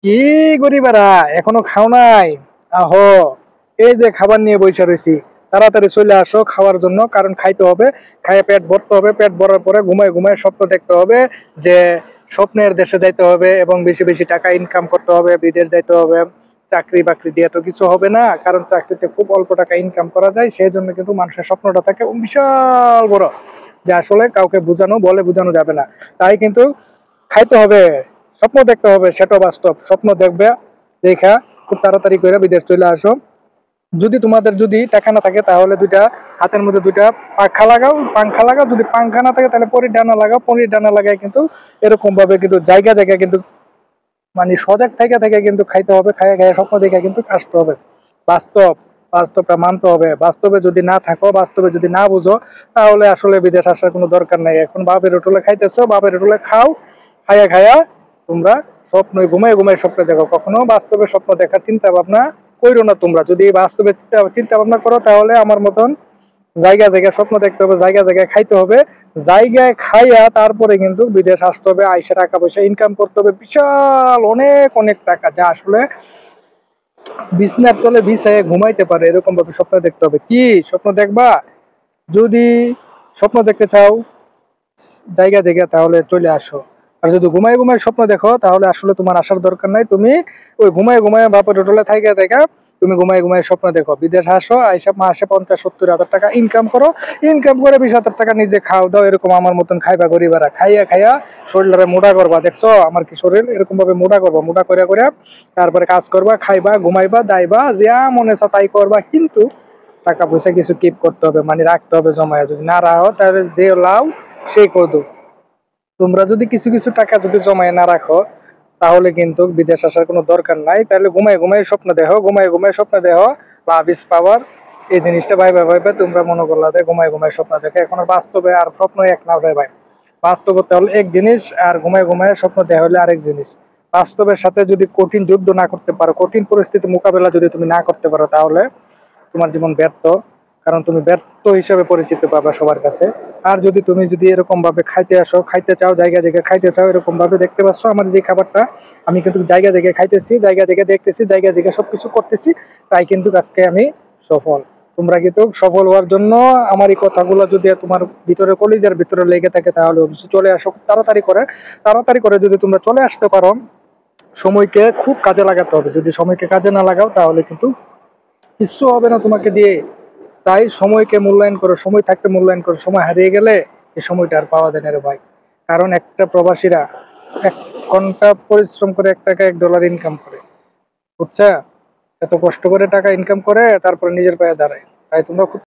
কি গরিবেরা এখনো খাও নাই? আহো, এই যে খাবার নিয়ে বসে রয়েছি, তাড়াতাড়ি চলে আসো খাওয়ার জন্য, কারণ খাইতে হবে। খাইয়ে পেট ভরতে হবে, পেট ভরার পরে ঘুমায় ঘুমায় স্বপ্ন দেখতে হবে যে স্বপ্নের দেশে যাইতে হবে এবং বেশি বেশি টাকা ইনকাম করতে হবে, বিদেশ যাইতে হবে। চাকরি বাকরি দিয়ে তো কিছু হবে না, কারণ চাকরিতে খুব অল্প টাকা ইনকাম করা যায়, সেই জন্য কিন্তু মানুষের স্বপ্নটা থাকে বিশাল বড়, যে আসলে কাউকে বোঝানো যাবে না। তাই কিন্তু খাইতে হবে, স্বপ্ন দেখতে হবে, সেটা বাস্তব। স্বপ্ন দেখবে, দেখা খুব তাড়াতাড়ি করে বিদেশ চলে আসো। যদি তোমাদের যদি টাকা না থাকে তাহলে দুইটা হাতের মধ্যে দুইটা পাংখা লাগাও, যদি পাংখা না থাকে তাহলে পরির ডানা লাগাও, পরির ডানা লাগাই কিন্তু এরকম ভাবে কিন্তু জায়গা জায়গা কিন্তু মানে সজাগ থেকে থেকে কিন্তু খাইতে হবে, খাইয়ে খাইয়ে স্বপ্ন দেখে কিন্তু আসতে হবে। বাস্তব, বাস্তবটা মানতে হবে। বাস্তবে যদি না থাকো, বাস্তবে যদি না বুঝো, তাহলে আসলে বিদেশ আসার কোনো দরকার নাই। এখন বাপের হোটেলে খাইতেছো, বাপের হোটেলে খাও, খাইয়া খাইয়া তোমরা স্বপ্ন ঘুমায় ঘুমায় স্বপ্ন দেখো, কখনো বাস্তবে স্বপ্ন দেখার চিন্তা ভাবনা করো না। তোমরা যদি বাস্তবে চিন্তা ভাবনা করো তাহলে আমার মতন জায়গা জায়গায় স্বপ্ন দেখতে হবে, জায়গা জায়গায় খাইতে হবে, জায়গায় খাইয়া তারপরে কিন্তু বিদেশ আসতে হবে, আইসা টাকা পয়সা ইনকাম করতে হবে বিশাল অনেক অনেক টাকা, যা আসলে বিছনার তলে বিছায় ঘুমাইতে পারে এরকম ভাবে স্বপ্ন দেখতে হবে। কি স্বপ্ন দেখবা? যদি স্বপ্ন দেখতে চাও জায়গা জায়গা, তাহলে চলে আসো। আর যদি ঘুমায় ঘুমায় স্বপ্ন দেখো তাহলে আসলে তোমার আসার দরকার নাই। তুমি ওই ঘুমায় ঘুমায় বাপের হোটেলে থাইকা থাইকা তুমি ঘুমায় ঘুমায় স্বপ্ন দেখো, বিদেশ আসো, আইসা মাসে 50-70 হাজার টাকা ইনকাম করো, ইনকাম করে 20 হাজার টাকা নিজে খাও দাও, এরকম আমার মতন খাইবা গরিবেরা, খাইয়া খাইয়া শরীরে মোটা করবা। দেখছো আমার কি শরীর, এরকম ভাবে মোটা করবা, মোটা করে করে তারপরে কাজ করবা, খাইবা, ঘুমাইবা, দাইবা, যা মনে চা তাই করবা। কিন্তু টাকা পয়সা কিছু কিপ করতে হবে, মানে রাখতে হবে জমায়। যদি না রাখো তাহলে যে লাও সেই কদু। তোমরা যদি কিছু কিছু টাকা যদি জমায় না রাখো তাহলে কিন্তু বিদেশ আসার কোনো দরকার নাই। তাহলে ঘুমায় ঘুমায় স্বপ্ন দেখো, ঘুমায় ঘুমায় স্বপ্ন দেখো, লাভ ইজ পাওয়ার। এই জিনিসটা ভাইবা ভাইবা তোমরা মনে করলা যে ঘুমায় ঘুমায় স্বপ্ন দেখে, এখন বাস্তবে আর স্বপ্ন এক না রে ভাই। বাস্তবতা হলো এক জিনিস, আর ঘুমায় ঘুমায় স্বপ্ন দেখা হলে আরেক জিনিস। বাস্তবের সাথে যদি কঠিন যুদ্ধ না করতে পারো, কঠিন পরিস্থিতি মোকাবেলা যদি তুমি না করতে পারো, তাহলে তোমার জীবন ব্যর্থ, কারণ তুমি ব্যর্থ হিসেবে পরিচিত পাবা সবার কাছে। আর তুমি যদি এরকম ভাবে খাইতে আসো, খাইতে চাও, জায়গা জায়গায় খাইতে চাও, এরকম ভাবে দেখতে পাচ্ছ আমার যে খাবারটা, আমি কিন্তু জায়গা জায়গায় খাইতেছি, জায়গা জায়গায় দেখতেছি, জায়গা জায়গায় সবকিছু করতেছি, তাই কিন্তু আজকে আমি সফল। তোমরা কিন্তু সফল হওয়ার জন্য আমার এই কথাগুলো যদি তোমার ভিতরে কলিজার ভিতরে লেগে থাকে তাহলে অবশ্যই চলে আসো তাড়াতাড়ি করে। তাড়াতাড়ি করে যদি তোমরা চলে আসতে পারো, সময়কে খুব কাজে লাগাতে হবে। যদি সময়কে কাজে না লাগাও তাহলে কিন্তু কিচ্ছু হবে না তোমাকে দিয়ে। তাই সময়কে মূল্যায়ন করো, সময় থাকতে মূল্যায়ন করো। সময় হারিয়ে গেলে এই সময়টা আর পাওয়া যায় না রে ভাই। কারণ একটা প্রবাসীরা 1 ঘন্টা পরিশ্রম করে 1 টাকা $1 ইনকাম করে, বুঝছা? এত কষ্ট করে টাকা ইনকাম করে তারপরে নিজের পায়ে দাঁড়ায়। তাই তোমরা খুব